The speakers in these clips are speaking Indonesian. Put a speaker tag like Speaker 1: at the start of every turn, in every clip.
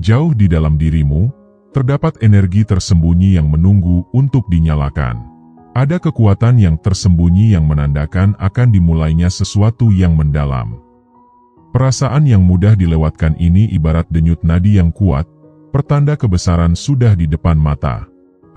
Speaker 1: Jauh di dalam dirimu, terdapat energi tersembunyi yang menunggu untuk dinyalakan. Ada kekuatan yang tersembunyi yang menandakan akan dimulainya sesuatu yang mendalam. Perasaan yang mudah dilewatkan ini ibarat denyut nadi yang kuat, pertanda kebesaran sudah di depan mata.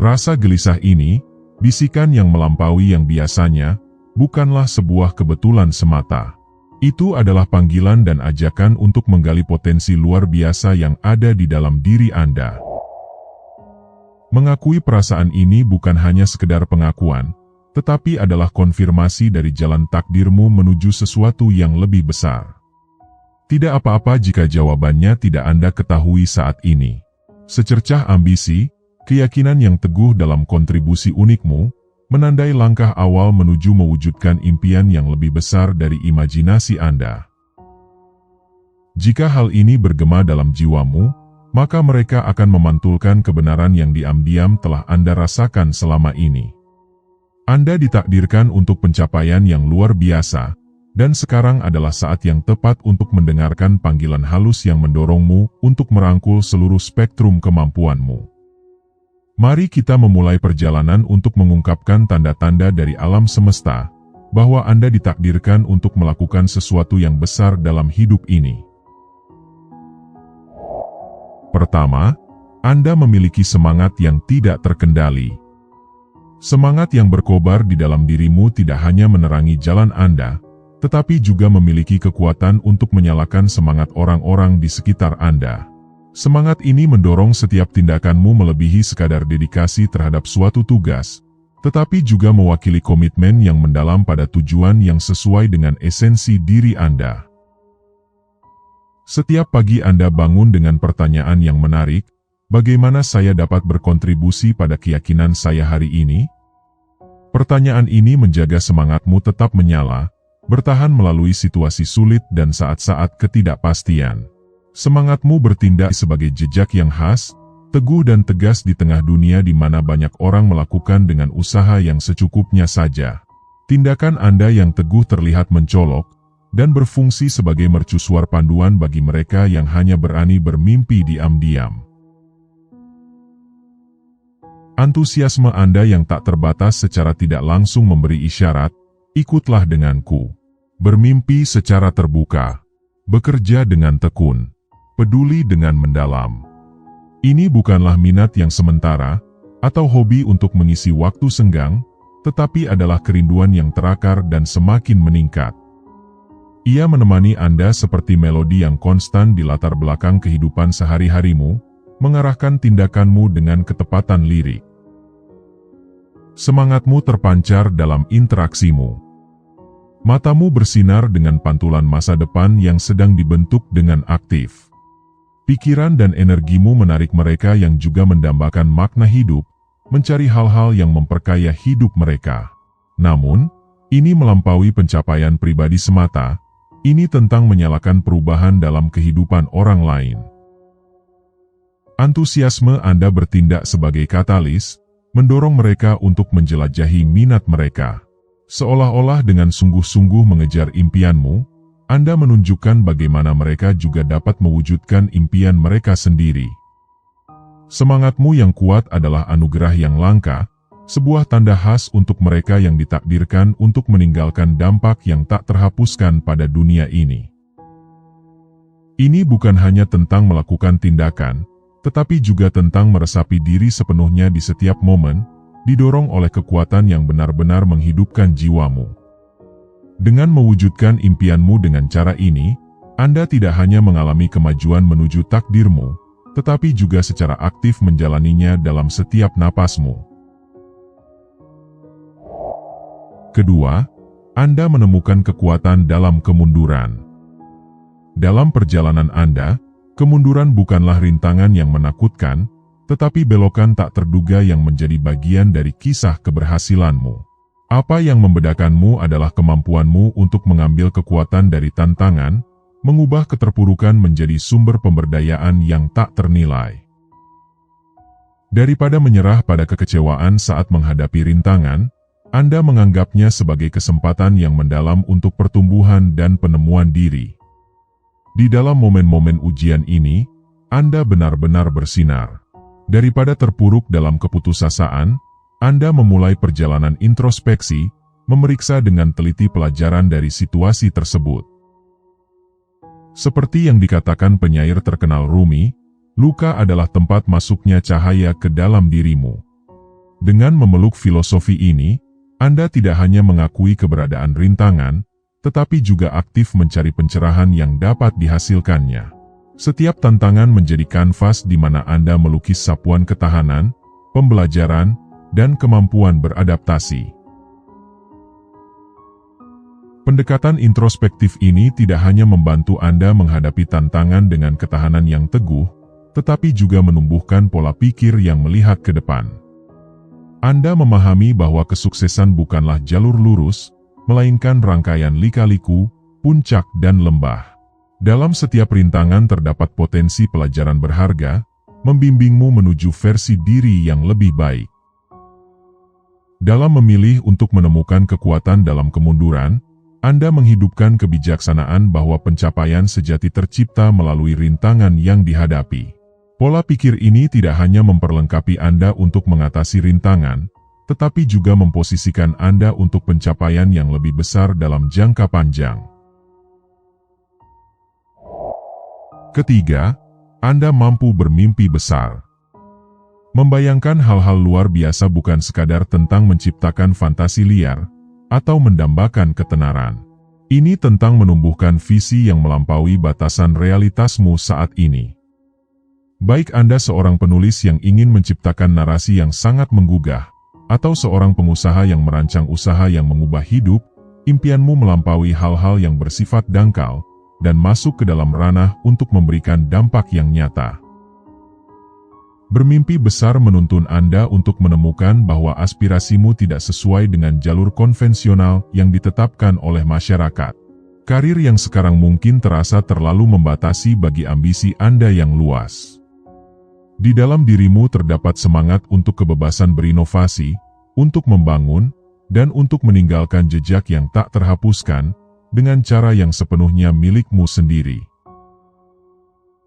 Speaker 1: Rasa gelisah ini, bisikan yang melampaui yang biasanya, bukanlah sebuah kebetulan semata. Itu adalah panggilan dan ajakan untuk menggali potensi luar biasa yang ada di dalam diri Anda. Mengakui perasaan ini bukan hanya sekedar pengakuan, tetapi adalah konfirmasi dari jalan takdirmu menuju sesuatu yang lebih besar. Tidak apa-apa jika jawabannya tidak Anda ketahui saat ini. Secercah ambisi, keyakinan yang teguh dalam kontribusi unikmu, menandai langkah awal menuju mewujudkan impian yang lebih besar dari imajinasi Anda. Jika hal ini bergema dalam jiwamu, maka mereka akan memantulkan kebenaran yang diam-diam telah Anda rasakan selama ini. Anda ditakdirkan untuk pencapaian yang luar biasa, dan sekarang adalah saat yang tepat untuk mendengarkan panggilan halus yang mendorongmu untuk merangkul seluruh spektrum kemampuanmu. Mari kita memulai perjalanan untuk mengungkapkan tanda-tanda dari alam semesta, bahwa Anda ditakdirkan untuk melakukan sesuatu yang besar dalam hidup ini. Pertama, Anda memiliki semangat yang tidak terkendali. Semangat yang berkobar di dalam dirimu tidak hanya menerangi jalan Anda, tetapi juga memiliki kekuatan untuk menyalakan semangat orang-orang di sekitar Anda. Semangat ini mendorong setiap tindakanmu melebihi sekadar dedikasi terhadap suatu tugas, tetapi juga mewakili komitmen yang mendalam pada tujuan yang sesuai dengan esensi diri Anda. Setiap pagi Anda bangun dengan pertanyaan yang menarik, bagaimana saya dapat berkontribusi pada keyakinan saya hari ini? Pertanyaan ini menjaga semangatmu tetap menyala, bertahan melalui situasi sulit dan saat-saat ketidakpastian. Semangatmu bertindak sebagai jejak yang khas, teguh dan tegas di tengah dunia di mana banyak orang melakukan dengan usaha yang secukupnya saja. Tindakan Anda yang teguh terlihat mencolok, dan berfungsi sebagai mercusuar panduan bagi mereka yang hanya berani bermimpi diam-diam. Antusiasme Anda yang tak terbatas secara tidak langsung memberi isyarat, ikutlah denganku. Bermimpi secara terbuka, bekerja dengan tekun, peduli dengan mendalam. Ini bukanlah minat yang sementara, atau hobi untuk mengisi waktu senggang, tetapi adalah kerinduan yang terakar dan semakin meningkat. Ia menemani Anda seperti melodi yang konstan di latar belakang kehidupan sehari-harimu, mengarahkan tindakanmu dengan ketepatan lirik. Semangatmu terpancar dalam interaksimu. Matamu bersinar dengan pantulan masa depan yang sedang dibentuk dengan aktif. Pikiran dan energimu menarik mereka yang juga mendambakan makna hidup, mencari hal-hal yang memperkaya hidup mereka. Namun, ini melampaui pencapaian pribadi semata, ini tentang menyalakan perubahan dalam kehidupan orang lain. Antusiasme Anda bertindak sebagai katalis, mendorong mereka untuk menjelajahi minat mereka. Seolah-olah dengan sungguh-sungguh mengejar impianmu, Anda menunjukkan bagaimana mereka juga dapat mewujudkan impian mereka sendiri. Semangatmu yang kuat adalah anugerah yang langka, sebuah tanda khas untuk mereka yang ditakdirkan untuk meninggalkan dampak yang tak terhapuskan pada dunia ini. Ini bukan hanya tentang melakukan tindakan, tetapi juga tentang meresapi diri sepenuhnya di setiap momen, didorong oleh kekuatan yang benar-benar menghidupkan jiwamu. Dengan mewujudkan impianmu dengan cara ini, Anda tidak hanya mengalami kemajuan menuju takdirmu, tetapi juga secara aktif menjalaninya dalam setiap napasmu. Kedua, Anda menemukan kekuatan dalam kemunduran. Dalam perjalanan Anda, kemunduran bukanlah rintangan yang menakutkan, tetapi belokan tak terduga yang menjadi bagian dari kisah keberhasilanmu. Apa yang membedakanmu adalah kemampuanmu untuk mengambil kekuatan dari tantangan, mengubah keterpurukan menjadi sumber pemberdayaan yang tak ternilai. Daripada menyerah pada kekecewaan saat menghadapi rintangan, Anda menganggapnya sebagai kesempatan yang mendalam untuk pertumbuhan dan penemuan diri. Di dalam momen-momen ujian ini, Anda benar-benar bersinar. Daripada terpuruk dalam keputusasaan, Anda memulai perjalanan introspeksi, memeriksa dengan teliti pelajaran dari situasi tersebut. Seperti yang dikatakan penyair terkenal Rumi, luka adalah tempat masuknya cahaya ke dalam dirimu. Dengan memeluk filosofi ini, Anda tidak hanya mengakui keberadaan rintangan, tetapi juga aktif mencari pencerahan yang dapat dihasilkannya. Setiap tantangan menjadi kanvas di mana Anda melukis sapuan ketahanan, pembelajaran, dan kemampuan beradaptasi. Pendekatan introspektif ini tidak hanya membantu Anda menghadapi tantangan dengan ketahanan yang teguh, tetapi juga menumbuhkan pola pikir yang melihat ke depan. Anda memahami bahwa kesuksesan bukanlah jalur lurus, melainkan rangkaian lika-liku, puncak, dan lembah. Dalam setiap rintangan terdapat potensi pelajaran berharga, membimbingmu menuju versi diri yang lebih baik. Dalam memilih untuk menemukan kekuatan dalam kemunduran, Anda menghidupkan kebijaksanaan bahwa pencapaian sejati tercipta melalui rintangan yang dihadapi. Pola pikir ini tidak hanya memperlengkapi Anda untuk mengatasi rintangan, tetapi juga memposisikan Anda untuk pencapaian yang lebih besar dalam jangka panjang. Ketiga, Anda mampu bermimpi besar. Membayangkan hal-hal luar biasa bukan sekadar tentang menciptakan fantasi liar, atau mendambakan ketenaran. Ini tentang menumbuhkan visi yang melampaui batasan realitasmu saat ini. Baik Anda seorang penulis yang ingin menciptakan narasi yang sangat menggugah, atau seorang pengusaha yang merancang usaha yang mengubah hidup, impianmu melampaui hal-hal yang bersifat dangkal, dan masuk ke dalam ranah untuk memberikan dampak yang nyata. Bermimpi besar menuntun Anda untuk menemukan bahwa aspirasimu tidak sesuai dengan jalur konvensional yang ditetapkan oleh masyarakat. Karir yang sekarang mungkin terasa terlalu membatasi bagi ambisi Anda yang luas. Di dalam dirimu terdapat semangat untuk kebebasan berinovasi, untuk membangun, dan untuk meninggalkan jejak yang tak terhapuskan, dengan cara yang sepenuhnya milikmu sendiri.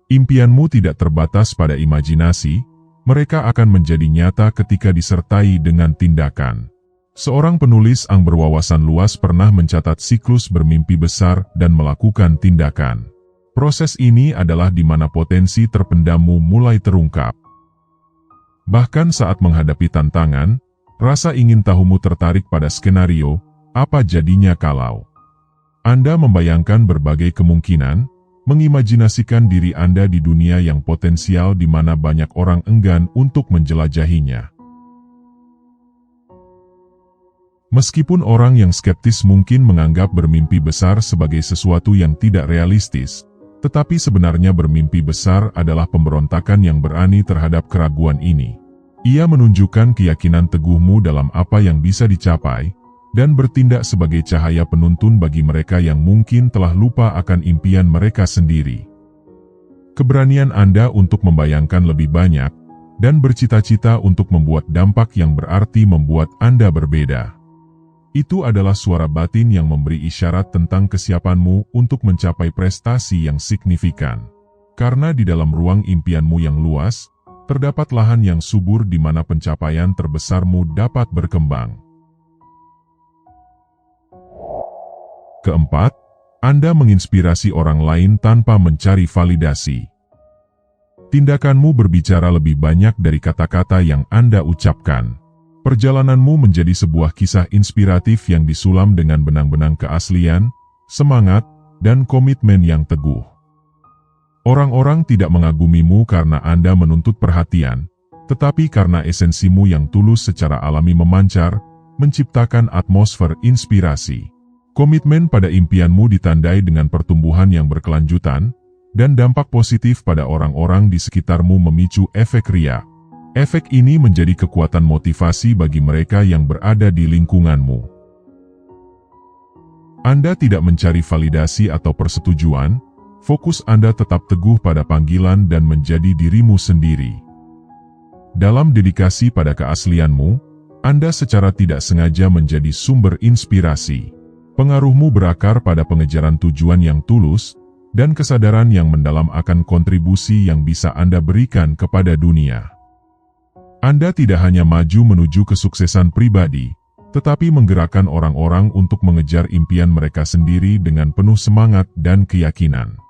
Speaker 1: Impianmu tidak terbatas pada imajinasi, mereka akan menjadi nyata ketika disertai dengan tindakan. Seorang penulis yang berwawasan luas pernah mencatat siklus bermimpi besar dan melakukan tindakan. Proses ini adalah di mana potensi terpendammu mulai terungkap. Bahkan saat menghadapi tantangan, rasa ingin tahumu tertarik pada skenario, apa jadinya kalau Anda membayangkan berbagai kemungkinan, mengimajinasikan diri Anda di dunia yang potensial di mana banyak orang enggan untuk menjelajahinya. Meskipun orang yang skeptis mungkin menganggap bermimpi besar sebagai sesuatu yang tidak realistis, tetapi sebenarnya bermimpi besar adalah pemberontakan yang berani terhadap keraguan ini. Ia menunjukkan keyakinan teguhmu dalam apa yang bisa dicapai, dan bertindak sebagai cahaya penuntun bagi mereka yang mungkin telah lupa akan impian mereka sendiri. Keberanian Anda untuk membayangkan lebih banyak, dan bercita-cita untuk membuat dampak yang berarti membuat Anda berbeda. Itu adalah suara batin yang memberi isyarat tentang kesiapanmu untuk mencapai prestasi yang signifikan. Karena di dalam ruang impianmu yang luas, terdapat lahan yang subur di mana pencapaian terbesarmu dapat berkembang. Keempat, Anda menginspirasi orang lain tanpa mencari validasi. Tindakanmu berbicara lebih banyak dari kata-kata yang Anda ucapkan. Perjalananmu menjadi sebuah kisah inspiratif yang disulam dengan benang-benang keaslian, semangat, dan komitmen yang teguh. Orang-orang tidak mengagumimu karena Anda menuntut perhatian, tetapi karena esensimu yang tulus secara alami memancar, menciptakan atmosfer inspirasi. Komitmen pada impianmu ditandai dengan pertumbuhan yang berkelanjutan, dan dampak positif pada orang-orang di sekitarmu memicu efek ria. Efek ini menjadi kekuatan motivasi bagi mereka yang berada di lingkunganmu. Anda tidak mencari validasi atau persetujuan, fokus Anda tetap teguh pada panggilan dan menjadi dirimu sendiri. Dalam dedikasi pada keaslianmu, Anda secara tidak sengaja menjadi sumber inspirasi. Pengaruhmu berakar pada pengejaran tujuan yang tulus, dan kesadaran yang mendalam akan kontribusi yang bisa Anda berikan kepada dunia. Anda tidak hanya maju menuju kesuksesan pribadi, tetapi menggerakkan orang-orang untuk mengejar impian mereka sendiri dengan penuh semangat dan keyakinan.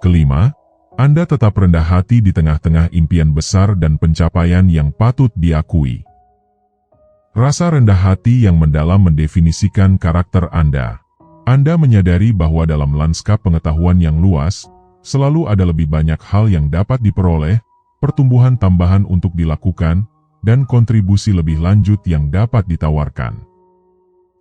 Speaker 1: Kelima, Anda tetap rendah hati di tengah-tengah impian besar dan pencapaian yang patut diakui. Rasa rendah hati yang mendalam mendefinisikan karakter Anda. Anda menyadari bahwa dalam lanskap pengetahuan yang luas, selalu ada lebih banyak hal yang dapat diperoleh, pertumbuhan tambahan untuk dilakukan, dan kontribusi lebih lanjut yang dapat ditawarkan.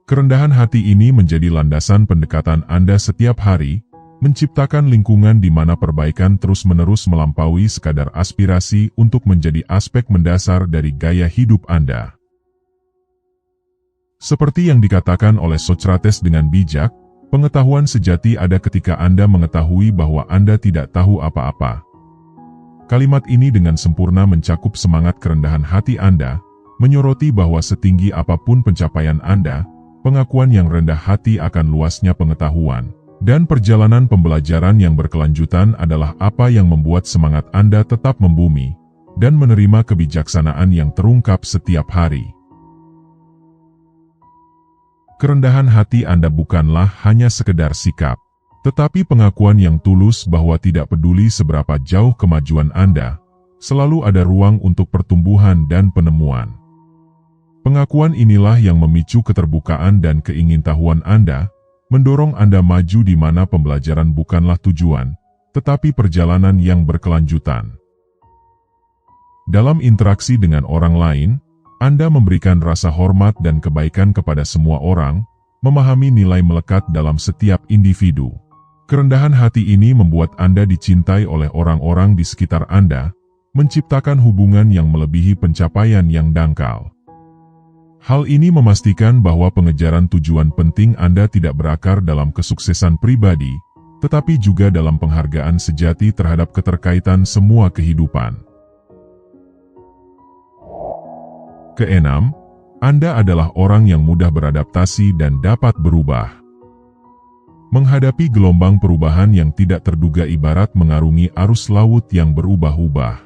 Speaker 1: Kerendahan hati ini menjadi landasan pendekatan Anda setiap hari, menciptakan lingkungan di mana perbaikan terus-menerus melampaui sekadar aspirasi untuk menjadi aspek mendasar dari gaya hidup Anda. Seperti yang dikatakan oleh Socrates dengan bijak, pengetahuan sejati ada ketika Anda mengetahui bahwa Anda tidak tahu apa-apa. Kalimat ini dengan sempurna mencakup semangat kerendahan hati Anda, menyoroti bahwa setinggi apapun pencapaian Anda, pengakuan yang rendah hati akan luasnya pengetahuan, dan perjalanan pembelajaran yang berkelanjutan adalah apa yang membuat semangat Anda tetap membumi, dan menerima kebijaksanaan yang terungkap setiap hari. Kerendahan hati Anda bukanlah hanya sekedar sikap, tetapi pengakuan yang tulus bahwa tidak peduli seberapa jauh kemajuan Anda, selalu ada ruang untuk pertumbuhan dan penemuan. Pengakuan inilah yang memicu keterbukaan dan keingintahuan Anda, mendorong Anda maju di mana pembelajaran bukanlah tujuan, tetapi perjalanan yang berkelanjutan. Dalam interaksi dengan orang lain, Anda memberikan rasa hormat dan kebaikan kepada semua orang, memahami nilai melekat dalam setiap individu. Kerendahan hati ini membuat Anda dicintai oleh orang-orang di sekitar Anda, menciptakan hubungan yang melebihi pencapaian yang dangkal. Hal ini memastikan bahwa pengejaran tujuan penting Anda tidak berakar dalam kesuksesan pribadi, tetapi juga dalam penghargaan sejati terhadap keterkaitan semua kehidupan. Keenam, Anda adalah orang yang mudah beradaptasi dan dapat berubah. Menghadapi gelombang perubahan yang tidak terduga ibarat mengarungi arus laut yang berubah-ubah.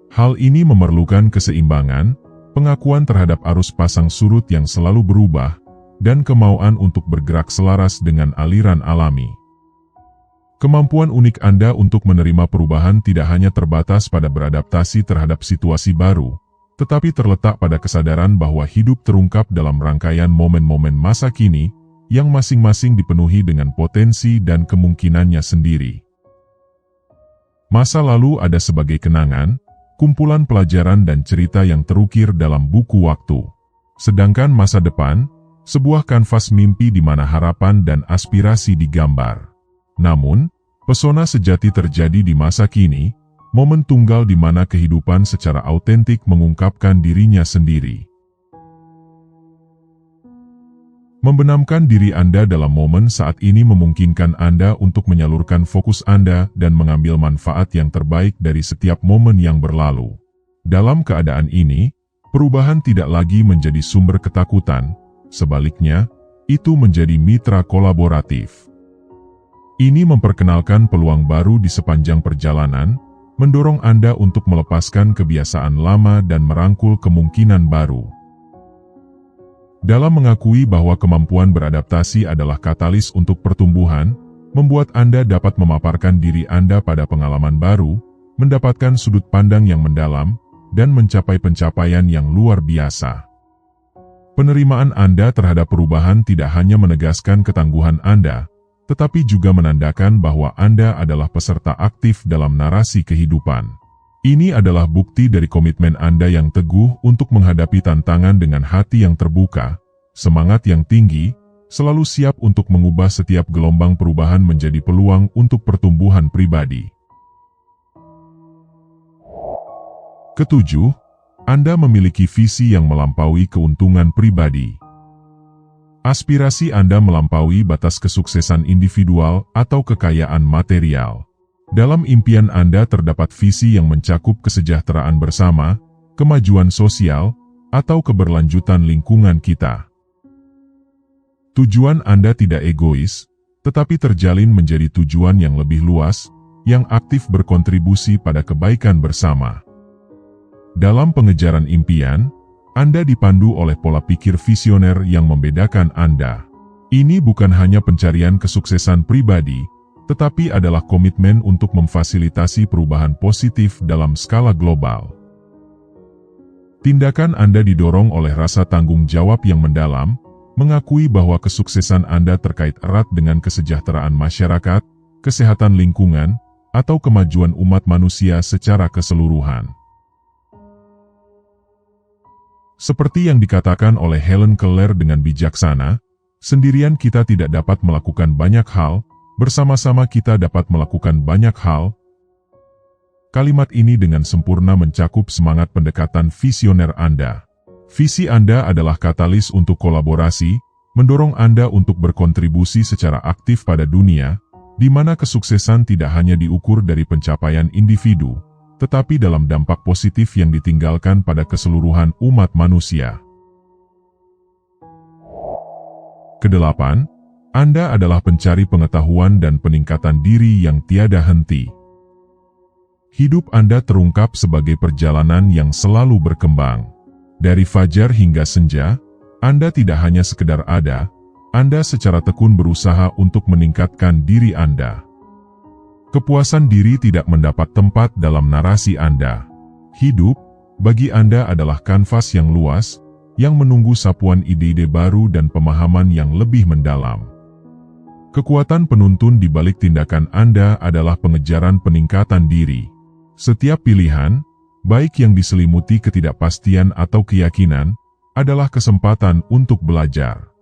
Speaker 1: Hal ini memerlukan keseimbangan, pengakuan terhadap arus pasang surut yang selalu berubah, dan kemauan untuk bergerak selaras dengan aliran alami. Kemampuan unik Anda untuk menerima perubahan tidak hanya terbatas pada beradaptasi terhadap situasi baru, tetapi terletak pada kesadaran bahwa hidup terungkap dalam rangkaian momen-momen masa kini, yang masing-masing dipenuhi dengan potensi dan kemungkinannya sendiri. Masa lalu ada sebagai kenangan, kumpulan pelajaran dan cerita yang terukir dalam buku waktu. Sedangkan masa depan, sebuah kanvas mimpi di mana harapan dan aspirasi digambar. Namun, pesona sejati terjadi di masa kini, momen tunggal di mana kehidupan secara autentik mengungkapkan dirinya sendiri. Membenamkan diri Anda dalam momen saat ini memungkinkan Anda untuk menyalurkan fokus Anda dan mengambil manfaat yang terbaik dari setiap momen yang berlalu. Dalam keadaan ini, perubahan tidak lagi menjadi sumber ketakutan, sebaliknya, itu menjadi mitra kolaboratif. Ini memperkenalkan peluang baru di sepanjang perjalanan, mendorong Anda untuk melepaskan kebiasaan lama dan merangkul kemungkinan baru. Dalam mengakui bahwa kemampuan beradaptasi adalah katalis untuk pertumbuhan, membuat Anda dapat memaparkan diri Anda pada pengalaman baru, mendapatkan sudut pandang yang mendalam, dan mencapai pencapaian yang luar biasa. Penerimaan Anda terhadap perubahan tidak hanya menegaskan ketangguhan Anda, tetapi juga menandakan bahwa Anda adalah peserta aktif dalam narasi kehidupan. Ini adalah bukti dari komitmen Anda yang teguh untuk menghadapi tantangan dengan hati yang terbuka, semangat yang tinggi, selalu siap untuk mengubah setiap gelombang perubahan menjadi peluang untuk pertumbuhan pribadi. Ketujuh, Anda memiliki visi yang melampaui keuntungan pribadi. Aspirasi Anda melampaui batas kesuksesan individual atau kekayaan material. Dalam impian Anda terdapat visi yang mencakup kesejahteraan bersama, kemajuan sosial, atau keberlanjutan lingkungan kita. Tujuan Anda tidak egois, tetapi terjalin menjadi tujuan yang lebih luas, yang aktif berkontribusi pada kebaikan bersama. Dalam pengejaran impian, Anda dipandu oleh pola pikir visioner yang membedakan Anda. Ini bukan hanya pencarian kesuksesan pribadi, tetapi adalah komitmen untuk memfasilitasi perubahan positif dalam skala global. Tindakan Anda didorong oleh rasa tanggung jawab yang mendalam, mengakui bahwa kesuksesan Anda terkait erat dengan kesejahteraan masyarakat, kesehatan lingkungan, atau kemajuan umat manusia secara keseluruhan. Seperti yang dikatakan oleh Helen Keller dengan bijaksana, sendirian kita tidak dapat melakukan banyak hal, bersama-sama kita dapat melakukan banyak hal. Kalimat ini dengan sempurna mencakup semangat pendekatan visioner Anda. Visi Anda adalah katalis untuk kolaborasi, mendorong Anda untuk berkontribusi secara aktif pada dunia, di mana kesuksesan tidak hanya diukur dari pencapaian individu, tetapi dalam dampak positif yang ditinggalkan pada keseluruhan umat manusia. Kedelapan, Anda adalah pencari pengetahuan dan peningkatan diri yang tiada henti. Hidup Anda terungkap sebagai perjalanan yang selalu berkembang. Dari fajar hingga senja, Anda tidak hanya sekedar ada, Anda secara tekun berusaha untuk meningkatkan diri Anda. Kepuasan diri tidak mendapat tempat dalam narasi Anda. Hidup, bagi Anda adalah kanvas yang luas, yang menunggu sapuan ide-ide baru dan pemahaman yang lebih mendalam. Kekuatan penuntun di balik tindakan Anda adalah pengejaran peningkatan diri. Setiap pilihan, baik yang diselimuti ketidakpastian atau keyakinan, adalah kesempatan untuk belajar.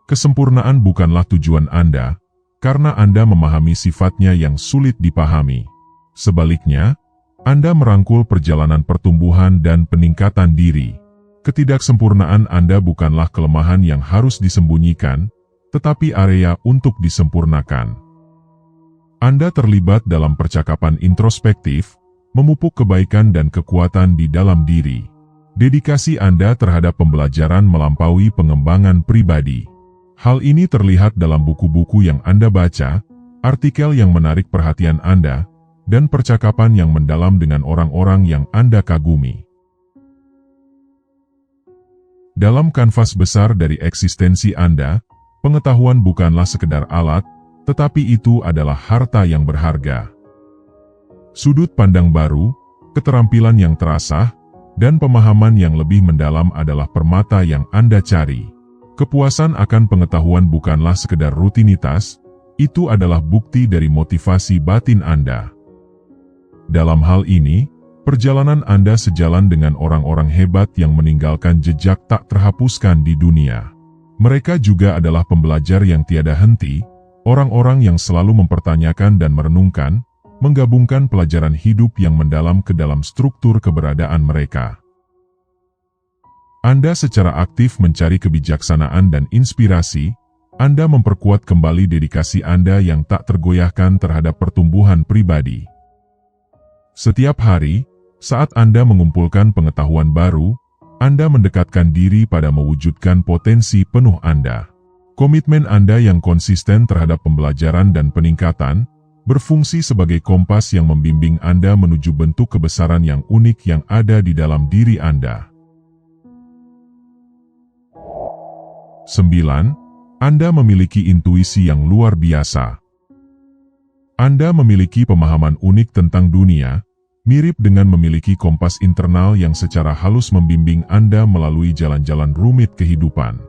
Speaker 1: Kesempurnaan bukanlah tujuan Anda, karena Anda memahami sifatnya yang sulit dipahami. Sebaliknya, Anda merangkul perjalanan pertumbuhan dan peningkatan diri. Ketidaksempurnaan Anda bukanlah kelemahan yang harus disembunyikan, tetapi area untuk disempurnakan. Anda terlibat dalam percakapan introspektif, memupuk kebaikan dan kekuatan di dalam diri. Dedikasi Anda terhadap pembelajaran melampaui pengembangan pribadi. Hal ini terlihat dalam buku-buku yang Anda baca, artikel yang menarik perhatian Anda, dan percakapan yang mendalam dengan orang-orang yang Anda kagumi. Dalam kanvas besar dari eksistensi Anda, pengetahuan bukanlah sekedar alat, tetapi itu adalah harta yang berharga. Sudut pandang baru, keterampilan yang terasah, dan pemahaman yang lebih mendalam adalah permata yang Anda cari. Kepuasan akan pengetahuan bukanlah sekedar rutinitas, itu adalah bukti dari motivasi batin Anda. Dalam hal ini, perjalanan Anda sejalan dengan orang-orang hebat yang meninggalkan jejak tak terhapuskan di dunia. Mereka juga adalah pembelajar yang tiada henti, orang-orang yang selalu mempertanyakan dan merenungkan, menggabungkan pelajaran hidup yang mendalam ke dalam struktur keberadaan mereka. Anda secara aktif mencari kebijaksanaan dan inspirasi, Anda memperkuat kembali dedikasi Anda yang tak tergoyahkan terhadap pertumbuhan pribadi. Setiap hari, saat Anda mengumpulkan pengetahuan baru, Anda mendekatkan diri pada mewujudkan potensi penuh Anda. Komitmen Anda yang konsisten terhadap pembelajaran dan peningkatan, berfungsi sebagai kompas yang membimbing Anda menuju bentuk kebesaran yang unik yang ada di dalam diri Anda. 9. Anda memiliki intuisi yang luar biasa. Anda memiliki pemahaman unik tentang dunia, mirip dengan memiliki kompas internal yang secara halus membimbing Anda melalui jalan-jalan rumit kehidupan.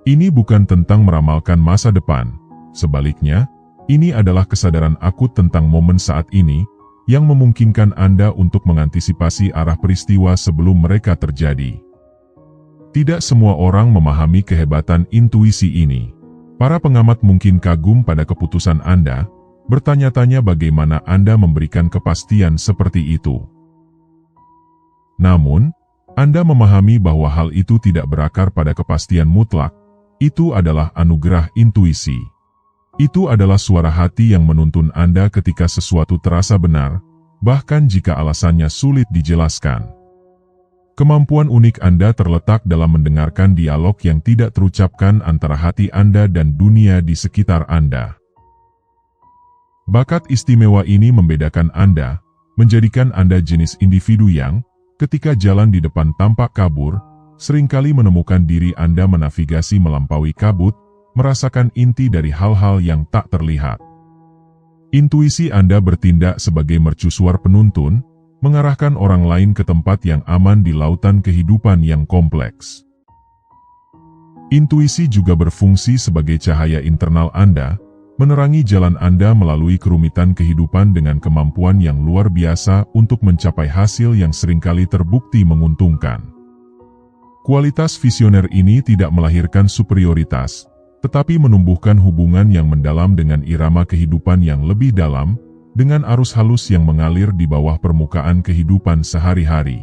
Speaker 1: Ini bukan tentang meramalkan masa depan, sebaliknya, ini adalah kesadaran akut tentang momen saat ini, yang memungkinkan Anda untuk mengantisipasi arah peristiwa sebelum mereka terjadi. Tidak semua orang memahami kehebatan intuisi ini. Para pengamat mungkin kagum pada keputusan Anda, bertanya-tanya bagaimana Anda memberikan kepastian seperti itu. Namun, Anda memahami bahwa hal itu tidak berakar pada kepastian mutlak, itu adalah anugerah intuisi. Itu adalah suara hati yang menuntun Anda ketika sesuatu terasa benar, bahkan jika alasannya sulit dijelaskan. Kemampuan unik Anda terletak dalam mendengarkan dialog yang tidak terucapkan antara hati Anda dan dunia di sekitar Anda. Bakat istimewa ini membedakan Anda, menjadikan Anda jenis individu yang, ketika jalan di depan tampak kabur, seringkali menemukan diri Anda menavigasi melampaui kabut, merasakan inti dari hal-hal yang tak terlihat. Intuisi Anda bertindak sebagai mercusuar penuntun, mengarahkan orang lain ke tempat yang aman di lautan kehidupan yang kompleks. Intuisi juga berfungsi sebagai cahaya internal Anda, menerangi jalan Anda melalui kerumitan kehidupan dengan kemampuan yang luar biasa untuk mencapai hasil yang seringkali terbukti menguntungkan. Kualitas visioner ini tidak melahirkan superioritas, tetapi menumbuhkan hubungan yang mendalam dengan irama kehidupan yang lebih dalam, dengan arus halus yang mengalir di bawah permukaan kehidupan sehari-hari.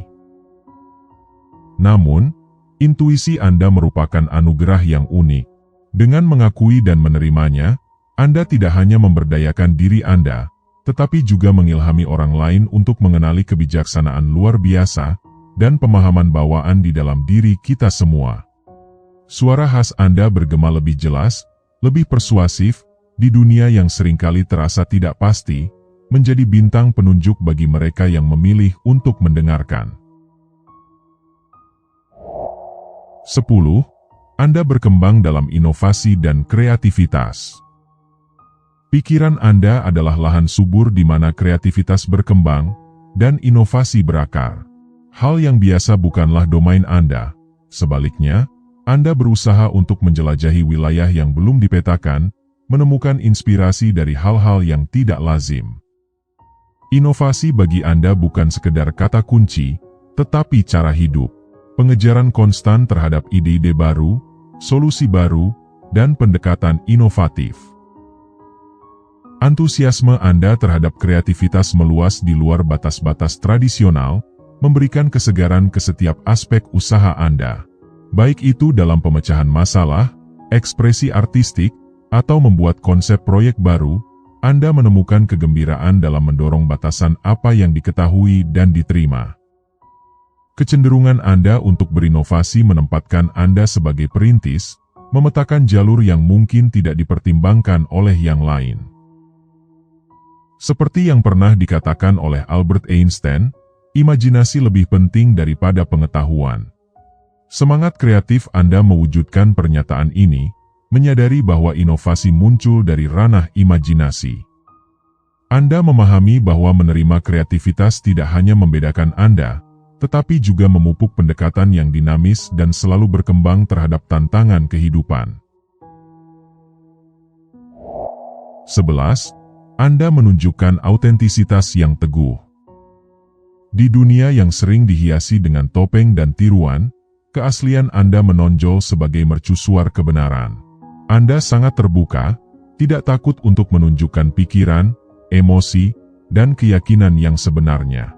Speaker 1: Namun, intuisi Anda merupakan anugerah yang unik. Dengan mengakui dan menerimanya, Anda tidak hanya memberdayakan diri Anda, tetapi juga mengilhami orang lain untuk mengenali kebijaksanaan luar biasa dan pemahaman bawaan di dalam diri kita semua. Suara khas Anda bergema lebih jelas, lebih persuasif, di dunia yang seringkali terasa tidak pasti, menjadi bintang penunjuk bagi mereka yang memilih untuk mendengarkan. 10. Anda berkembang dalam inovasi dan kreativitas. Pikiran Anda adalah lahan subur di mana kreativitas berkembang dan inovasi berakar. Hal yang biasa bukanlah domain Anda. Sebaliknya, Anda berusaha untuk menjelajahi wilayah yang belum dipetakan, menemukan inspirasi dari hal-hal yang tidak lazim. Inovasi bagi Anda bukan sekedar kata kunci, tetapi cara hidup. Pengejaran konstan terhadap ide-ide baru, solusi baru, dan pendekatan inovatif. Antusiasme Anda terhadap kreativitas meluas di luar batas-batas tradisional, memberikan kesegaran ke setiap aspek usaha Anda. Baik itu dalam pemecahan masalah, ekspresi artistik, atau membuat konsep proyek baru, Anda menemukan kegembiraan dalam mendorong batasan apa yang diketahui dan diterima. Kecenderungan Anda untuk berinovasi menempatkan Anda sebagai perintis, memetakan jalur yang mungkin tidak dipertimbangkan oleh yang lain. Seperti yang pernah dikatakan oleh Albert Einstein, imajinasi lebih penting daripada pengetahuan. Semangat kreatif Anda mewujudkan pernyataan ini, menyadari bahwa inovasi muncul dari ranah imajinasi. Anda memahami bahwa menerima kreativitas tidak hanya membedakan Anda, tetapi juga memupuk pendekatan yang dinamis dan selalu berkembang terhadap tantangan kehidupan. 11. Anda menunjukkan autentisitas yang teguh. Di dunia yang sering dihiasi dengan topeng dan tiruan, keaslian Anda menonjol sebagai mercusuar kebenaran. Anda sangat terbuka, tidak takut untuk menunjukkan pikiran, emosi, dan keyakinan yang sebenarnya.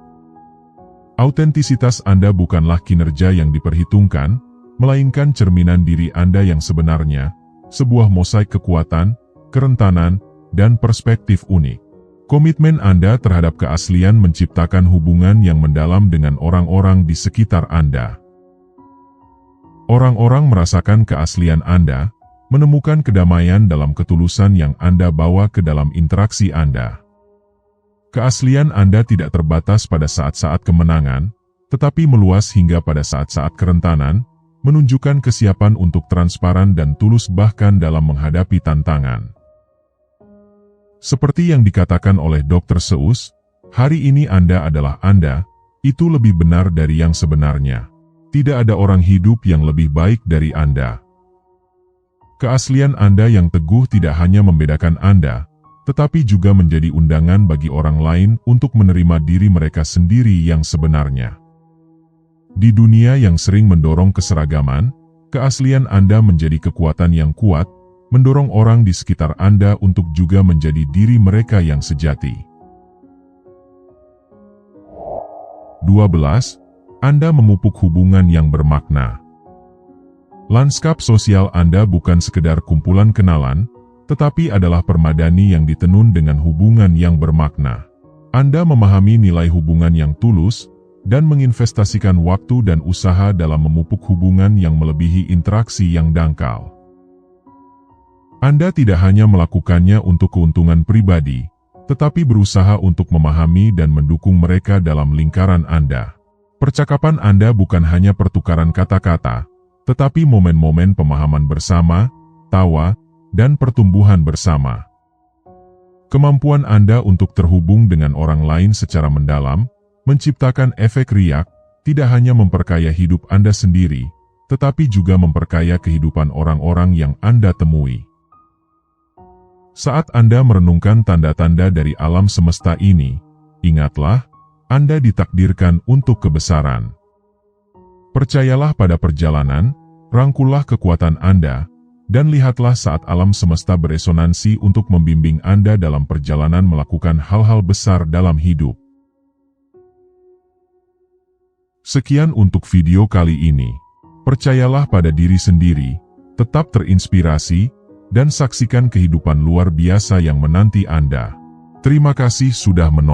Speaker 1: Autentisitas Anda bukanlah kinerja yang diperhitungkan, melainkan cerminan diri Anda yang sebenarnya, sebuah mosaik kekuatan, kerentanan, dan perspektif unik. Komitmen Anda terhadap keaslian menciptakan hubungan yang mendalam dengan orang-orang di sekitar Anda. Orang-orang merasakan keaslian Anda, menemukan kedamaian dalam ketulusan yang Anda bawa ke dalam interaksi Anda. Keaslian Anda tidak terbatas pada saat-saat kemenangan, tetapi meluas hingga pada saat-saat kerentanan, menunjukkan kesiapan untuk transparan dan tulus bahkan dalam menghadapi tantangan. Seperti yang dikatakan oleh Dr. Seuss, hari ini Anda adalah Anda, itu lebih benar dari yang sebenarnya. Tidak ada orang hidup yang lebih baik dari Anda. Keaslian Anda yang teguh tidak hanya membedakan Anda, tetapi juga menjadi undangan bagi orang lain untuk menerima diri mereka sendiri yang sebenarnya. Di dunia yang sering mendorong keseragaman, keaslian Anda menjadi kekuatan yang kuat, mendorong orang di sekitar Anda untuk juga menjadi diri mereka yang sejati. 12. Anda memupuk hubungan yang bermakna. Lanskap sosial Anda bukan sekedar kumpulan kenalan, tetapi adalah permadani yang ditenun dengan hubungan yang bermakna. Anda memahami nilai hubungan yang tulus, dan menginvestasikan waktu dan usaha dalam memupuk hubungan yang melebihi interaksi yang dangkal. Anda tidak hanya melakukannya untuk keuntungan pribadi, tetapi berusaha untuk memahami dan mendukung mereka dalam lingkaran Anda. Percakapan Anda bukan hanya pertukaran kata-kata, tetapi momen-momen pemahaman bersama, tawa, dan pertumbuhan bersama. Kemampuan Anda untuk terhubung dengan orang lain secara mendalam, menciptakan efek riak, tidak hanya memperkaya hidup Anda sendiri, tetapi juga memperkaya kehidupan orang-orang yang Anda temui. Saat Anda merenungkan tanda-tanda dari alam semesta ini, ingatlah, Anda ditakdirkan untuk kebesaran. Percayalah pada perjalanan, rangkullah kekuatan Anda, dan lihatlah saat alam semesta beresonansi untuk membimbing Anda dalam perjalanan melakukan hal-hal besar dalam hidup. Sekian untuk video kali ini. Percayalah pada diri sendiri, tetap terinspirasi, dan saksikan kehidupan luar biasa yang menanti Anda. Terima kasih sudah menonton.